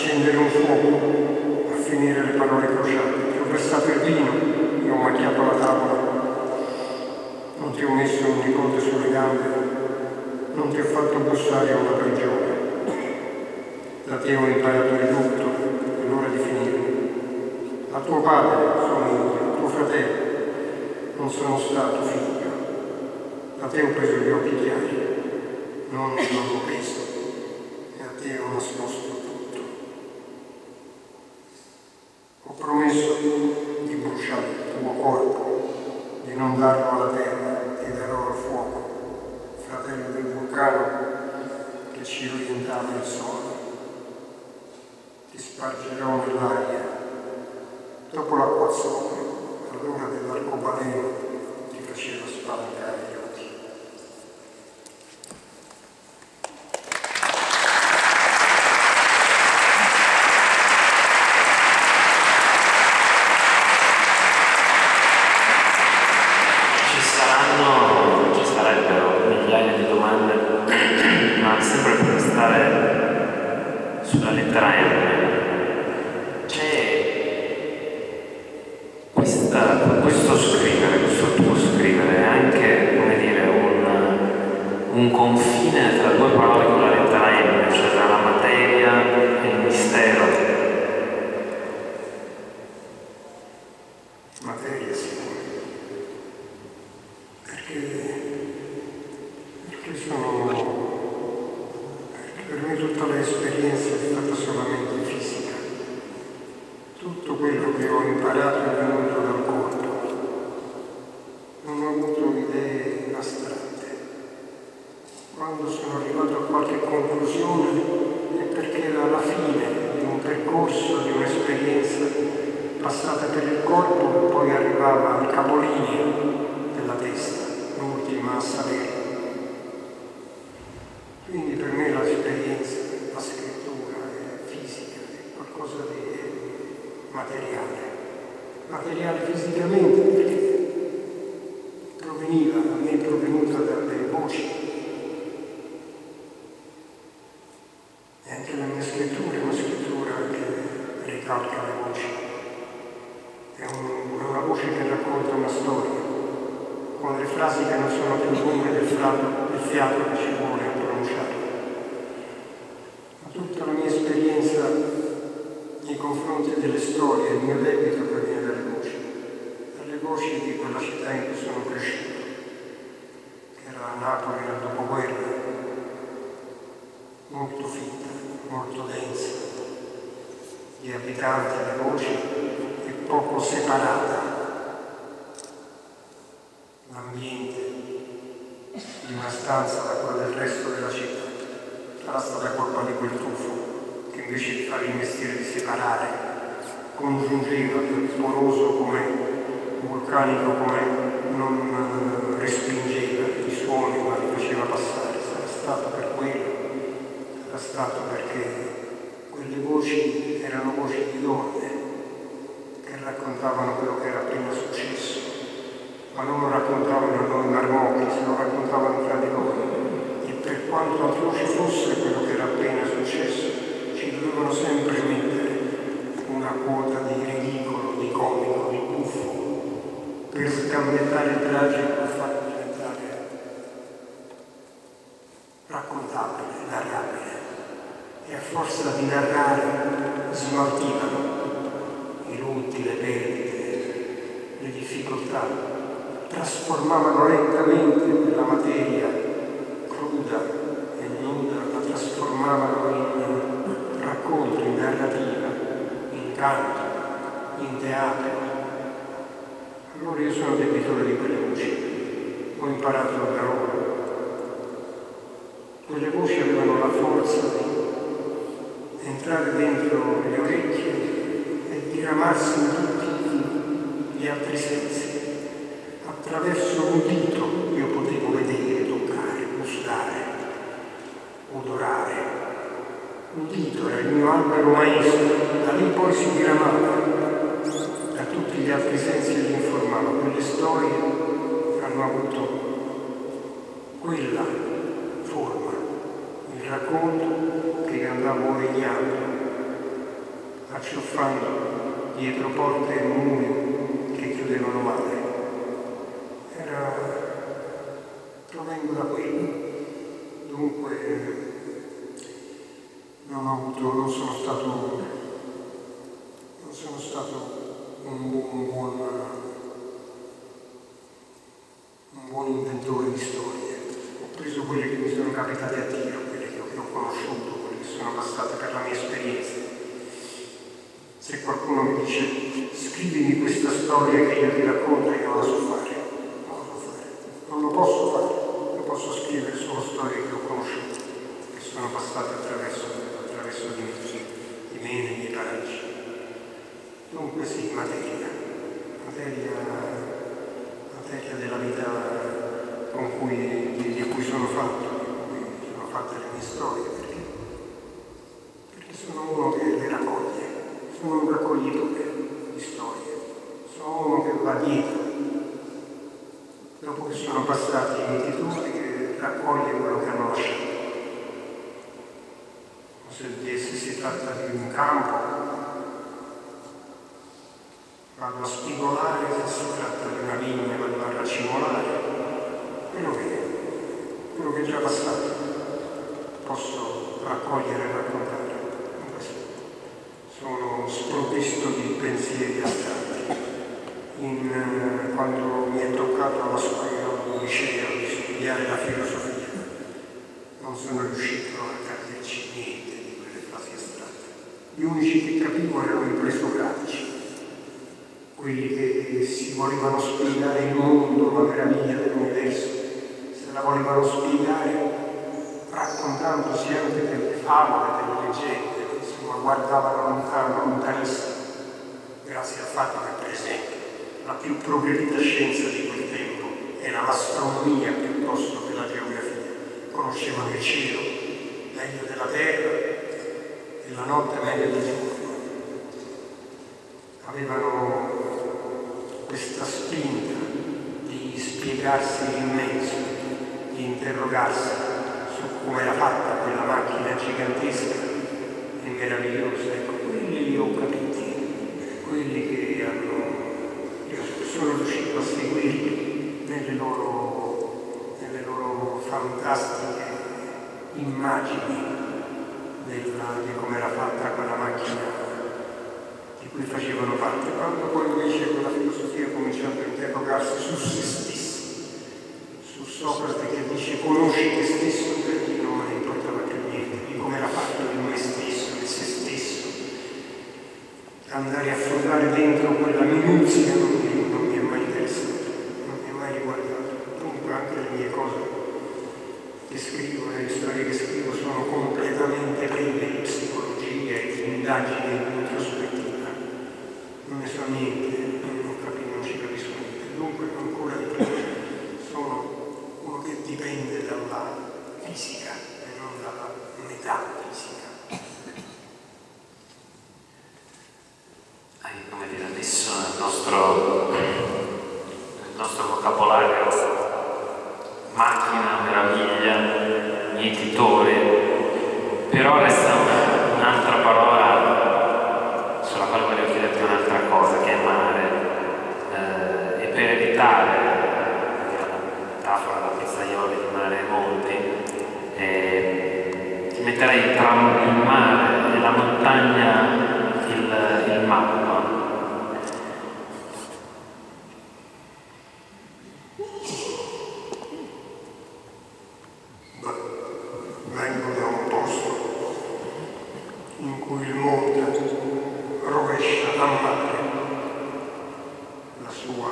accendere un fuoco, a finire le parole crociate. Ti ho versato il vino, ti ho macchiato la tavola, non ti ho messo un nipote sulle gambe, non ti ho fatto bussare a una prigione. Da te ho imparato il lutto, è l'ora di finire. A tuo padre sono io, tuo fratello, non sono stato figlio. Da te ho preso gli occhi chiari, non l'ho peso, e a te ho nascosto tutto. Ho promesso di bruciare il tuo corpo, di non darlo alla terra, ti darò al fuoco, fratello del vulcano che ci orientava il sole. Ti spargerò nell'aria, dopo l'acquazzone, all'ora dell'arcobaleno ti faceva spalancare gli occhi. Ci sarebbero migliaia di domande, ma sempre per restare sulla lettera M. Questo scrivere, questo tuo scrivere è anche, come dire, un confine tra due parole con la lettera M, cioè tra la materia e il mistero. Materia, sì. Perché per me tutta l'esperienza è stata solamente fisica. Tutto quello che ho imparato è venuto dal corpo. Non ho avuto idee astratte. Quando sono arrivato a qualche conclusione è perché era alla fine di un percorso, di un'esperienza passata per il corpo, poi arrivava al capolinea della testa, l'ultima a salire. Quindi per me l'esperienza, la scrittura è fisica, è qualcosa di materiale fisicamente, perché a me è provenuta dalle voci. E anche la mia scrittura è una scrittura che ricalca le voci. È una voce che racconta una storia, con le frasi che non sono più lunghe del fiato che ci vuole a pronunciare. Ma tutta la mia esperienza nei confronti delle storie, il mio debito proviene dalle voci di quella città in cui sono cresciuto, che era Napoli nel dopoguerra, molto fitta, molto densa, di abitanti, di voci, e poco separata. L'ambiente di una stanza da quello del resto della città. Sarà stata colpa di quel tuffo che invece di fare il mestiere di separare congiungeva, poroso com'è, vulcanico com'è, non respingeva i suoni ma li faceva passare. Sarà stato per quello, sarà stato perché quelle voci erano voci di donne che raccontavano quello che era appena successo, ma non lo raccontavano a noi marmocchi, se lo raccontavano tra di loro. E per quanto atroce fosse quello che era appena successo, ci dovevano sempre mettere una quota di ridicolo, di comico, di buffo, per sgambettare il tragico e farlo diventare raccontabile, narrabile. E a forza di narrare smaltivano i lutti, le perdite, le difficoltà, trasformavano lentamente quella materia cruda e nuda, la trasformavano in racconto, in narrativa, in canto, in teatro. Allora io sono debitore di quelle voci, ho imparato da loro. Quelle voci avevano la forza di entrare dentro le orecchie e diramarsi in tutti gli altri sensi. Attraverso l'udito io potevo vedere, toccare, gustare, odorare. L'udito era il mio albero maestro, da lì poi si diramava, da tutti gli altri sensi li informava. Quelle storie hanno avuto quella forma, il racconto che andavo regnando acciuffando dietro porte e muri che chiudevano male. Provengo da quello. Dunque non sono stato un buon inventore di storie. Ho preso quelle che mi sono capitate a tiro, quelle che ho conosciuto, quelle che sono passate per la mia esperienza. Se qualcuno mi dice scrivimi questa storia che io ti racconto, io non la so fare. Non lo posso fare. Io posso scrivere solo storie che ho conosciuto, che sono passate attraverso di me nei miei paraggi. Dunque sì, materia della vita di cui sono fatto, di cui sono fatte le mie storie, perché sono uno che le raccoglie, sono un raccoglitore di storie, sono uno che va dietro, dopo che sono passati i mietitori, che raccoglie quello che hanno lasciato. Se si tratta di un campo, vado a spigolare, se si tratta di una vigna vado a racimolare, quello che è già passato posso raccogliere e raccontare. Sono sprovvisto di pensieri astratti. Quando mi è toccato alla scuola, al liceo, di studiare la filosofia, non sono riuscito a capirci niente di quelle frasi astratte. Gli unici che capivo erano i presocratici, quelli che si volevano spiegare il mondo, la meraviglia dell'universo, se la volevano spiegare raccontandosi anche delle favole, delle leggende, insomma guardavano lontanissimo, grazie al fatto che, per esempio, la più progredita scienza di quel tempo era l'astronomia piuttosto che la geografia. Conoscevano il cielo meglio della terra e la notte meglio del giorno. Avevano questa spinta di spiegarsi l'immenso, di interrogarsi su come era fatta quella macchina gigantesca e meravigliosa. Ecco, quelli li ho capiti, quelli che io sono riuscito a seguirli nelle loro fantastiche immagini di come era fatta quella macchina di cui facevano parte. Quando poi invece con la filosofia ha cominciato a interrogarsi su se stessi, su Socrate che dice conosci te stesso, perché non me ne importava più niente, di come era fatto di me stesso, di se stesso. Andare a affrontare dentro quella minuzia non mi è mai interessato, non mi è mai riguardato. Dunque anche le mie cose che scrivo, le storie che scrivo sono completamente prive di psicologia e di indagini introspettiva. Non ne so niente, non ci capisco niente. Dunque ancora di più sono uno che dipende dalla fisica e non dalla metafisica. Come dire, adesso nel nostro vocabolario macchina, meraviglia, mietitore, però resta un'altra parola sulla quale voglio chiederti un'altra cosa, che è mare. E per evitare la metafora da pizzaioli di mare e monti, ti metterei tra il mare e la montagna il mappa. Vengo da un posto in cui il monte rovescia a mare la sua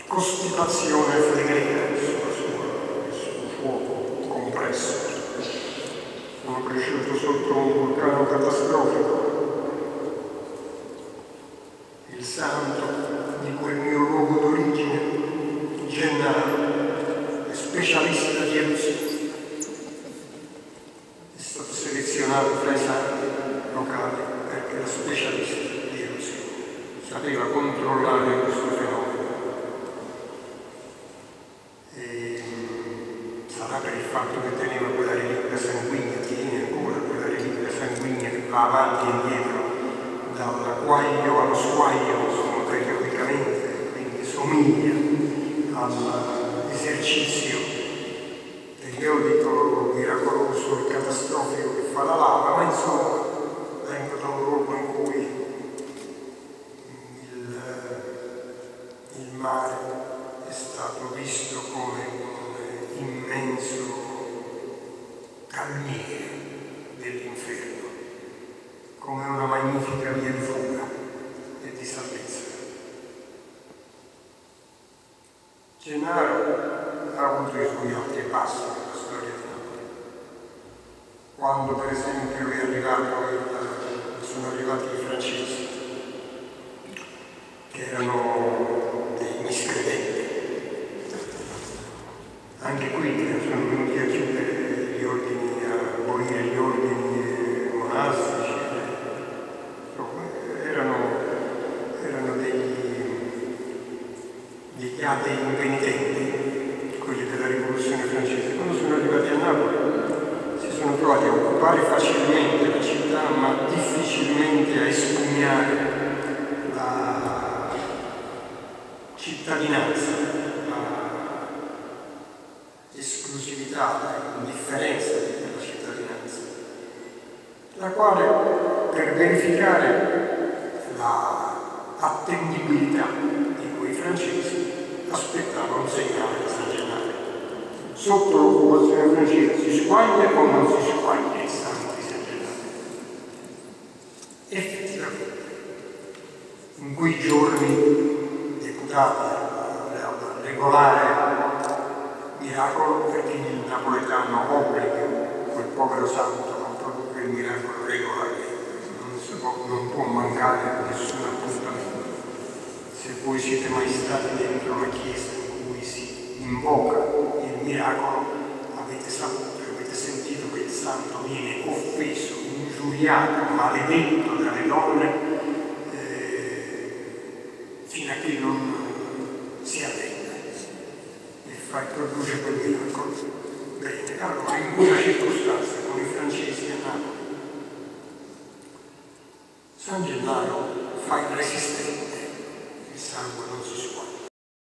costipazione flegrea, il suo fuoco compresso. Sono cresciuto sotto un vulcano catastrofico. Il santo di quel mio luogo d'origine, Gennaro, è specialista di eruzioni. È stato selezionato tra i santi locali perché era specialista di eruzioni. Sapeva controllare questo fenomeno. E sarà per il fatto che teneva quella reliquia sanguigna, tiene ancora quella reliquia sanguigna che va avanti e indietro dall'aguaglio allo squaglio sono periodicamente, quindi somiglia all'esercizio periodico, miracoloso e catastrofico che fa la lava, ma insomma vengo da un luogo in cui il mare è stato visto come un immenso calmiere dell'inferno, come una magnifica via di fuga e di salvezza. Gennaro ha avuto i suoi alti e bassi nella storia di Napoli. Quando per esempio sono arrivati i francesi, che erano dei miscredenti, anche qui sono venuti a chiudere gli ordini, a abolire gli ordini monastici, erano degli atei impenitenti, quelli della rivoluzione francese. Quando sono arrivati a Napoli si sono trovati a occupare facilmente la città, ma difficilmente a espugnare la cittadinanza, l'esclusività, l'indifferenza della cittadinanza, la quale, per verificare l'attendibilità di quei francesi, aspettava un segnale da San Gennaro. Sotto l'occupazione francese si squaglia o non si squaglia il santo di San Gennaro? Effettivamente, in quei giorni deputati al regolare miracolo, perché il napoletano obbliga quel povero santo a produrre il miracolo regolarmente, non può mancare nessun appuntamento. Se voi siete mai stati dentro la chiesa in cui si invoca il miracolo, avete saputo, avete sentito che il santo viene offeso, ingiuriato, maledetto dalle donne fino a che non si arrende e produce quel miracolo. Bene, allora in quella circostanza con i francesi a Napoli, San Gennaro fa il resistente, il sangue non si scuote.